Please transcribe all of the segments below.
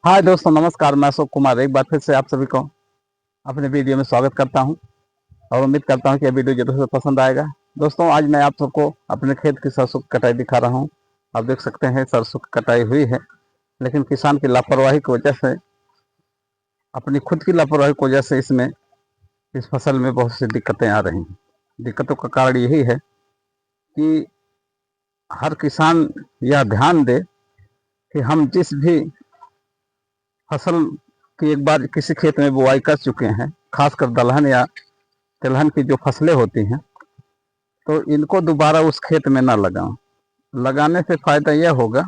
हाय दोस्तों, नमस्कार। मैं अशोक कुमार एक बार फिर से आप सभी को अपने वीडियो में स्वागत करता हूं और उम्मीद करता हूं कि यह वीडियो जरूर से पसंद आएगा। दोस्तों, आज मैं आप सबको अपने खेत की सरसों की कटाई दिखा रहा हूं। आप देख सकते हैं सरसों की कटाई हुई है, लेकिन किसान की लापरवाही की वजह से, अपनी खुद की लापरवाही की वजह से इस फसल में बहुत सी दिक्कतें आ रही हैं। दिक्कतों का कारण यही है कि हर किसान यह ध्यान दे कि हम जिस भी फसल की एक बार किसी खेत में बुआई कर चुके हैं, खासकर दलहन या तिलहन की जो फसलें होती हैं, तो इनको दोबारा उस खेत में ना लगाओ। लगाने से फायदा यह होगा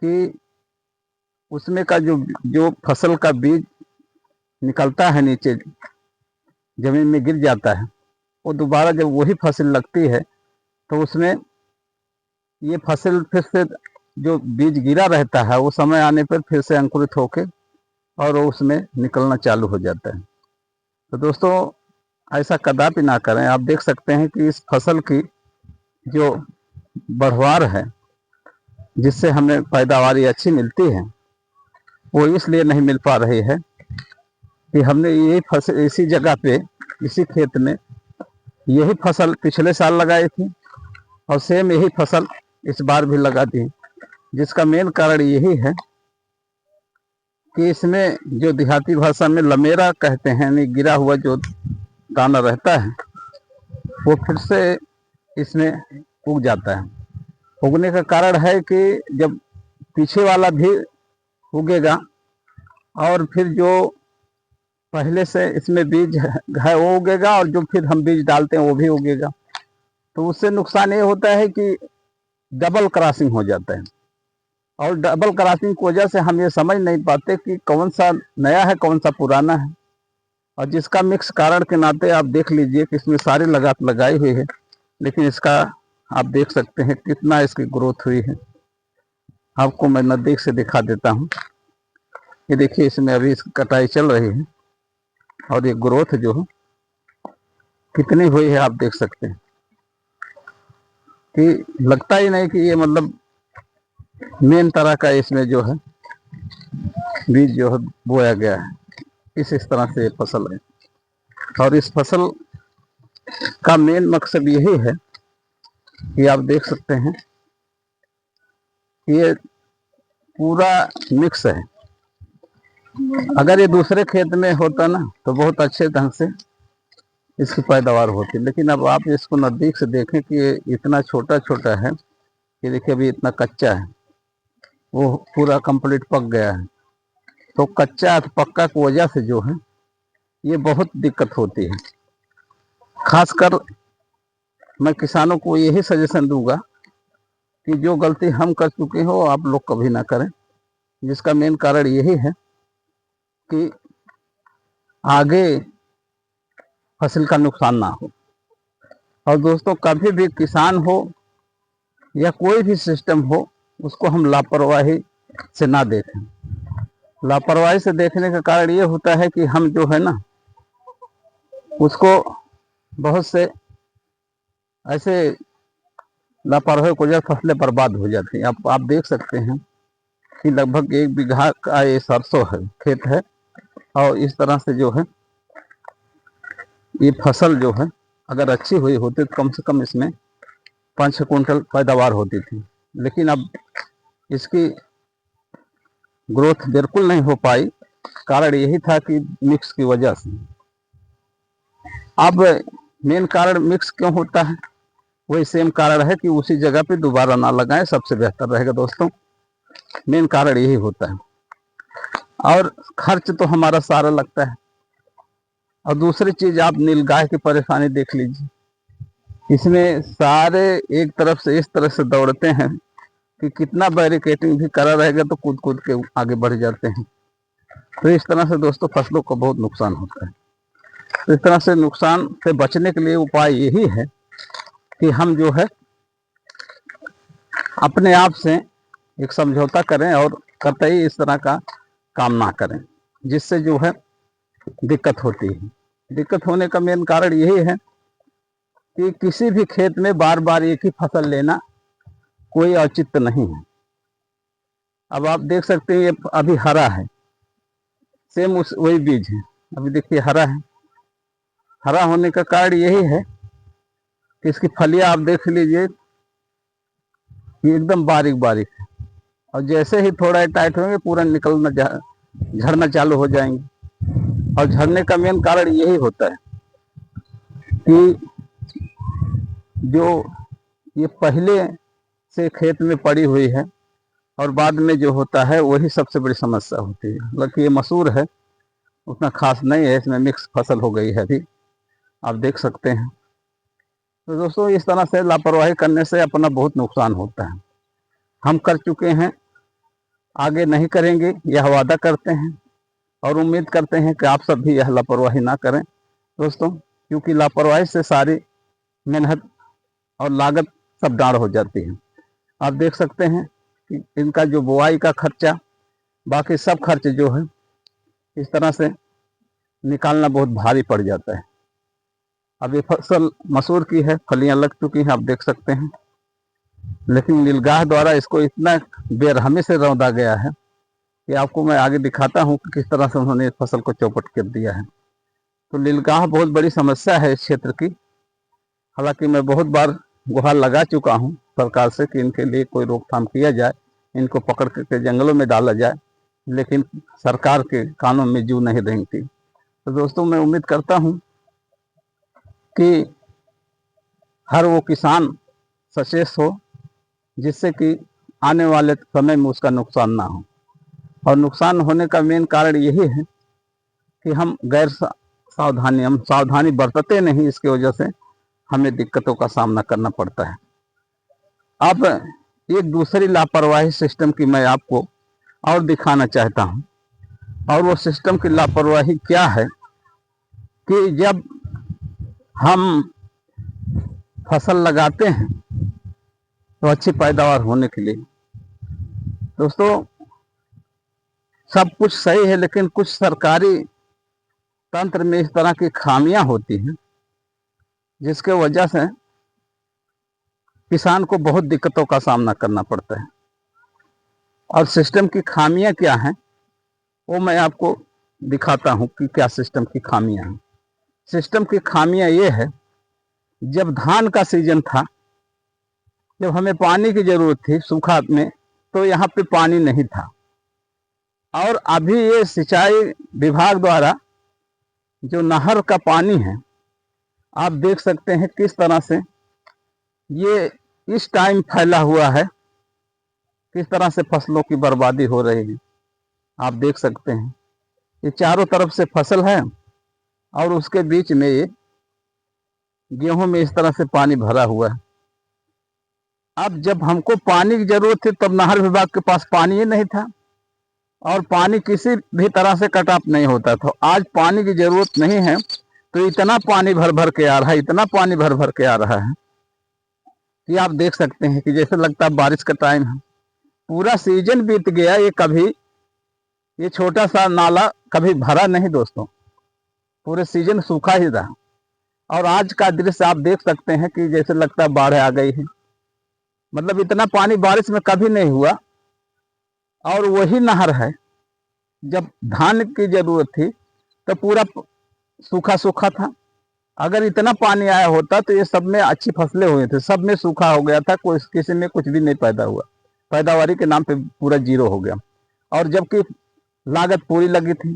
कि उसमें का जो जो फसल का बीज निकलता है, नीचे जमीन में गिर जाता है, वो दोबारा जब वही फसल लगती है तो उसमें ये फसल फिर से, जो बीज गिरा रहता है, वो समय आने पर फिर से अंकुरित होके और वो उसमें निकलना चालू हो जाता है। तो दोस्तों, ऐसा कदापि ना करें। आप देख सकते हैं कि इस फसल की जो बढ़वार है, जिससे हमें पैदावारी अच्छी मिलती है, वो इसलिए नहीं मिल पा रही है कि हमने यही फसल इसी जगह पे, इसी खेत में यही फसल पिछले साल लगाई थी और सेम यही फसल इस बार भी लगा दी। जिसका मेन कारण यही है कि इसमें जो देहाती भाषा में लमेरा कहते हैं, यानी गिरा हुआ जो दाना रहता है, वो फिर से इसमें उग जाता है। उगने का कारण है कि जब पीछे वाला भी उगेगा और फिर जो पहले से इसमें बीज है वो उगेगा, और जो फिर हम बीज डालते हैं वो भी उगेगा। तो उससे नुकसान ये होता है कि डबल क्रॉसिंग हो जाता है, और डबल क्रॉसिंग की वजह से हम ये समझ नहीं पाते कि कौन सा नया है कौन सा पुराना है। और जिसका मिक्स कारण के नाते आप देख लीजिए कि इसमें सारी लगात लगाई हुई है, लेकिन इसका आप देख सकते हैं कितना इसकी ग्रोथ हुई है। आपको मैं नज़दीक से दिखा देता हूँ। ये देखिए, इसमें अभी इसकी कटाई चल रही है और ये ग्रोथ जो है कितनी हुई है, आप देख सकते हैं कि लगता ही नहीं कि ये मतलब मेन तरह का इसमें जो है बीज जो है बोया गया है। इस तरह से ये फसल है, और इस फसल का मेन मकसद यही है कि आप देख सकते हैं कि ये पूरा मिक्स है। अगर ये दूसरे खेत में होता ना तो बहुत अच्छे ढंग से इसकी पैदावार होती, लेकिन अब आप इसको नज़दीक से देखें कि ये इतना छोटा छोटा है। ये देखिए, अभी इतना कच्चा है, वो पूरा कंप्लीट पक गया है। तो कच्चा पक्का की वजह से जो है ये बहुत दिक्कत होती है। खासकर मैं किसानों को यही सजेशन दूंगा कि जो गलती हम कर चुके हो आप लोग कभी ना करें। जिसका मेन कारण यही है कि आगे फसल का नुकसान ना हो। और दोस्तों, कभी भी किसान हो या कोई भी सिस्टम हो, उसको हम लापरवाही से ना देखें। लापरवाही से देखने का कारण ये होता है कि हम जो है ना, उसको बहुत से ऐसे लापरवाही की वजह से फसलें बर्बाद हो जाती हैं। आप देख सकते हैं कि लगभग 1 बीघा का ये सरसों है, खेत है, और इस तरह से जो है ये फसल जो है अगर अच्छी हुई होती तो कम से कम इसमें 5-6 कुंटल पैदावार होती थी। लेकिन अब इसकी ग्रोथ बिल्कुल नहीं हो पाई। कारण यही था कि मिक्स की वजह से। अब मेन कारण मिक्स क्यों होता है, वही सेम कारण है कि उसी जगह पे दोबारा ना लगाएं, सबसे बेहतर रहेगा दोस्तों। मेन कारण यही होता है, और खर्च तो हमारा सारा लगता है। और दूसरी चीज, आप नीलगाय की परेशानी देख लीजिए। इसमें सारे एक तरफ से इस तरह से दौड़ते हैं कि कितना बैरिकेटिंग भी करा रहेगा तो कूद कूद के आगे बढ़ जाते हैं। तो इस तरह से दोस्तों फसलों को बहुत नुकसान होता है। तो इस तरह से नुकसान से बचने के लिए उपाय यही है कि हम जो है अपने आप से एक समझौता करें और कतई इस तरह का काम ना करें, जिससे जो है दिक्कत होती है। दिक्कत होने का मेन कारण यही है कि किसी भी खेत में बार बार एक ही फसल लेना कोई औचित्य नहीं है। अब आप देख सकते हैं ये अभी हरा है, सेम उस वही बीज है, अभी देखिए हरा है। हरा होने का कारण यही है कि इसकी फलियां आप देख लीजिए, ये एकदम बारीक बारीक है, और जैसे ही थोड़ा टाइट होंगे पूरा निकलना झड़ना चालू हो जाएंगे। और झड़ने का मेन कारण यही होता है कि जो ये पहले से खेत में पड़ी हुई है और बाद में जो होता है वही सबसे बड़ी समस्या होती है। हालांकि ये मसूर है, उतना खास नहीं है, इसमें मिक्स फसल हो गई है अभी, आप देख सकते हैं। तो दोस्तों इस तरह से लापरवाही करने से अपना बहुत नुकसान होता है। हम कर चुके हैं, आगे नहीं करेंगे यह वादा करते हैं, और उम्मीद करते हैं कि आप सब भी यह लापरवाही ना करें दोस्तों, क्योंकि लापरवाही से सारी मेहनत और लागत सब डाढ़ हो जाती है। आप देख सकते हैं कि इनका जो बुआई का खर्चा, बाकी सब खर्च जो है इस तरह से निकालना बहुत भारी पड़ जाता है। अब ये फसल मसूर की है, फलियां लग चुकी हैं, आप देख सकते हैं, लेकिन नीलगाह द्वारा इसको इतना बेरहमी से रौंदा गया है कि आपको मैं आगे दिखाता हूं कि किस तरह से उन्होंने इस फसल को चौपट कर दिया है। तो नीलगाह बहुत बड़ी समस्या है इस क्षेत्र की। हालांकि मैं बहुत बार गुहार लगा चुका हूं सरकार से कि इनके लिए कोई रोकथाम किया जाए, इनको पकड़ करके जंगलों में डाला जाए, लेकिन सरकार के कानों में जू नहीं रेंगती। तो दोस्तों मैं उम्मीद करता हूं कि हर वो किसान सचेत हो, जिससे कि आने वाले समय में उसका नुकसान ना हो। और नुकसान होने का मेन कारण यही है कि हम हम सावधानी बरतते नहीं, इसकी वजह से हमें दिक्कतों का सामना करना पड़ता है। अब एक दूसरी लापरवाही सिस्टम की मैं आपको और दिखाना चाहता हूं, और वो सिस्टम की लापरवाही क्या है कि जब हम फसल लगाते हैं तो अच्छी पैदावार होने के लिए दोस्तों सब कुछ सही है, लेकिन कुछ सरकारी तंत्र में इस तरह की खामियां होती हैं जिसके वजह से किसान को बहुत दिक्कतों का सामना करना पड़ता है। और सिस्टम की खामियां क्या हैं वो मैं आपको दिखाता हूं कि क्या सिस्टम की खामियां हैं। सिस्टम की खामियां ये है, जब धान का सीजन था, जब हमें पानी की जरूरत थी सूखा में, तो यहाँ पे पानी नहीं था। और अभी ये सिंचाई विभाग द्वारा जो नहर का पानी है, आप देख सकते हैं किस तरह से ये इस टाइम फैला हुआ है, किस तरह से फसलों की बर्बादी हो रही है। आप देख सकते हैं ये चारों तरफ से फसल है और उसके बीच में ये गेहूं में इस तरह से पानी भरा हुआ है। अब जब हमको पानी की जरूरत थी तब नहर विभाग के पास पानी ही नहीं था, और पानी किसी भी तरह से कट ऑफ नहीं होता था। आज पानी की जरूरत नहीं है तो इतना पानी भर भर के आ रहा है, इतना पानी भर भर के आ रहा है कि आप देख सकते हैं कि जैसे लगता है बारिश का टाइम है। पूरा सीजन बीत गया, ये कभी ये छोटा सा नाला कभी भरा नहीं दोस्तों, पूरे सीजन सूखा ही रहा। और आज का दृश्य आप देख सकते हैं कि जैसे लगता है बाढ़ आ गई है, मतलब इतना पानी बारिश में कभी नहीं हुआ। और वही नहर है, जब धान की जरूरत थी तो पूरा सूखा सूखा था। अगर इतना पानी आया होता तो ये सब में अच्छी फसलें हुई थी, सब में सूखा हो गया था, कोई किसी में कुछ भी नहीं पैदा हुआ, पैदावारी के नाम पे पूरा जीरो हो गया, और जबकि लागत पूरी लगी थी।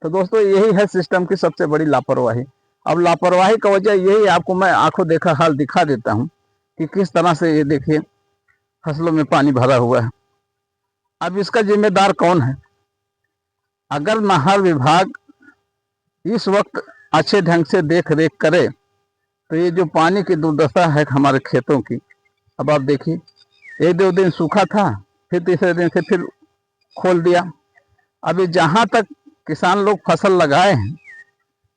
तो दोस्तों यही है सिस्टम की सबसे बड़ी लापरवाही। अब लापरवाही का वजह यही, आपको मैं आंखों देखा हाल दिखा देता हूँ कि किस तरह से ये देखिए फसलों में पानी भरा हुआ है। अब इसका जिम्मेदार कौन है? अगर नहर विभाग इस वक्त अच्छे ढंग से देख रेख करे तो ये जो पानी की दुर्दशा है हमारे खेतों की, अब आप देखिए 1-2 दिन सूखा था, फिर तीसरे दिन से फिर खोल दिया। अभी जहां तक किसान लोग फसल लगाए हैं,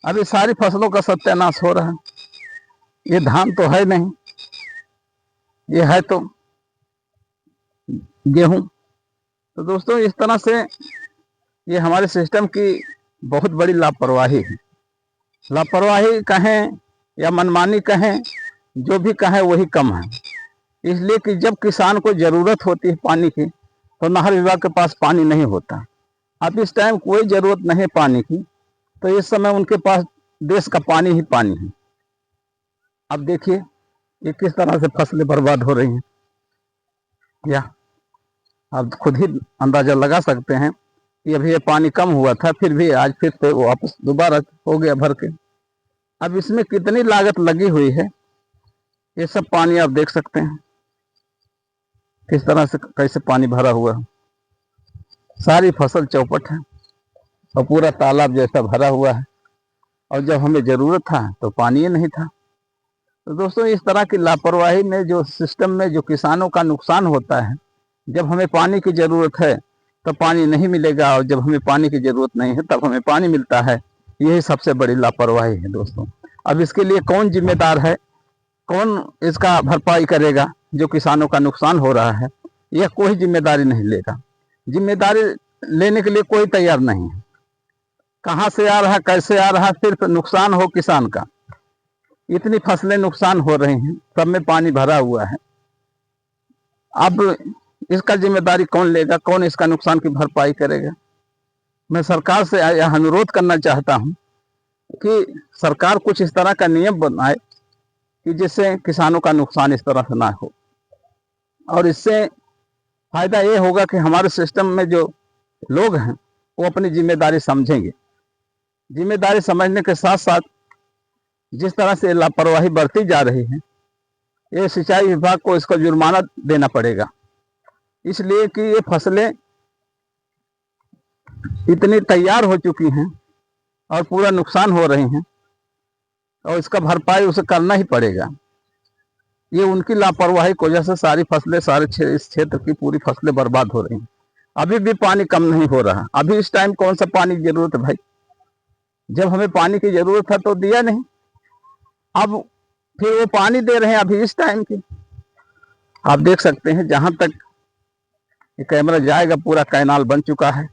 अभी सारी फसलों का सत्यानाश हो रहा है। ये धान तो है नहीं, ये है तो गेहूं। तो दोस्तों इस तरह से ये हमारे सिस्टम की बहुत बड़ी लापरवाही है। लापरवाही कहें या मनमानी कहें, जो भी कहें वही कम है। इसलिए कि जब किसान को जरूरत होती है पानी की तो नहर विभाग के पास पानी नहीं होता। अब इस टाइम कोई जरूरत नहीं पानी की, तो इस समय उनके पास देश का पानी ही पानी है। अब देखिए ये किस तरह से फसलें बर्बाद हो रही हैं, या आप खुद ही अंदाजा लगा सकते हैं कि अभी ये पानी कम हुआ था, फिर भी आज फिर से वापस दोबारा हो गया भर के। अब इसमें कितनी लागत लगी हुई है, ये सब पानी आप देख सकते हैं किस तरह से कैसे पानी भरा हुआ है। सारी फसल चौपट है और पूरा तालाब जैसा भरा हुआ है, और जब हमें जरूरत था तो पानी ही नहीं था। तो दोस्तों इस तरह की लापरवाही में जो सिस्टम में जो किसानों का नुकसान होता है, जब हमें पानी की जरूरत है तब पानी नहीं मिलेगा, और जब हमें पानी की जरूरत नहीं है तब हमें पानी मिलता है। यही सबसे बड़ी लापरवाही है दोस्तों। अब इसके लिए कौन जिम्मेदार है, कौन इसका भरपाई करेगा? जो किसानों का नुकसान हो रहा है, यह कोई जिम्मेदारी नहीं लेगा। जिम्मेदारी लेने के लिए कोई तैयार नहीं है। कहाँ से आ रहा, कैसे आ रहा, सिर्फ नुकसान हो किसान का। इतनी फसलें नुकसान हो रही हैं, सब में पानी भरा हुआ है। अब इसका जिम्मेदारी कौन लेगा, कौन इसका नुकसान की भरपाई करेगा? मैं सरकार से यह अनुरोध करना चाहता हूं कि सरकार कुछ इस तरह का नियम बनाए कि जिससे किसानों का नुकसान इस तरह से ना हो, और इससे फायदा ये होगा कि हमारे सिस्टम में जो लोग हैं वो अपनी जिम्मेदारी समझेंगे। जिम्मेदारी समझने के साथ साथ जिस तरह से लापरवाही बढ़ती जा रही है, ये सिंचाई विभाग को इसका जुर्माना देना पड़ेगा, इसलिए कि ये फसलें इतनी तैयार हो चुकी हैं और पूरा नुकसान हो रही हैं, और इसका भरपाई उसे करना ही पड़ेगा। ये उनकी लापरवाही की वजह से सारी फसलें, इस क्षेत्र की पूरी फसलें बर्बाद हो रही हैं। अभी भी पानी कम नहीं हो रहा। अभी इस टाइम कौन सा पानी की जरूरत है भाई? जब हमें पानी की जरूरत है तो दिया नहीं, अब फिर वो पानी दे रहे हैं अभी इस टाइम की। आप देख सकते हैं जहां तक ये कैमरा जाएगा पूरा कैनाल बन चुका है।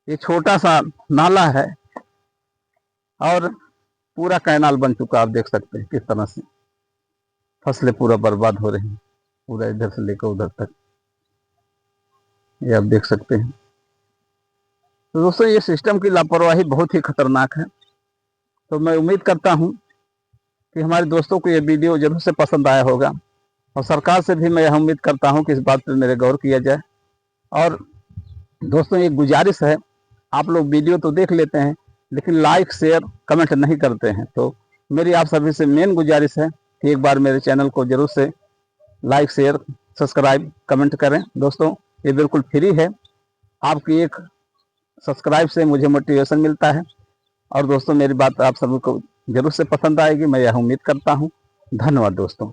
ये छोटा सा नाला है और पूरा कैनाल बन चुका। आप देख सकते हैं किस तरह से फसलें पूरा बर्बाद हो रही हैं, पूरा इधर से लेकर उधर तक, ये आप देख सकते हैं। तो दोस्तों ये सिस्टम की लापरवाही बहुत ही खतरनाक है। तो मैं उम्मीद करता हूं कि हमारे दोस्तों को ये वीडियो जरूर से पसंद आया होगा, और सरकार से भी मैं यह उम्मीद करता हूं कि इस बात पर मेरे गौर किया जाए। और दोस्तों एक गुजारिश है, आप लोग वीडियो तो देख लेते हैं लेकिन लाइक शेयर कमेंट नहीं करते हैं। तो मेरी आप सभी से मेन गुजारिश है कि एक बार मेरे चैनल को जरूर से लाइक शेयर सब्सक्राइब कमेंट करें। दोस्तों ये बिल्कुल फ्री है, आपकी एक सब्सक्राइब से मुझे मोटिवेशन मिलता है। और दोस्तों मेरी बात आप सभी को जरूर से पसंद आएगी, मैं यह उम्मीद करता हूँ। धन्यवाद दोस्तों।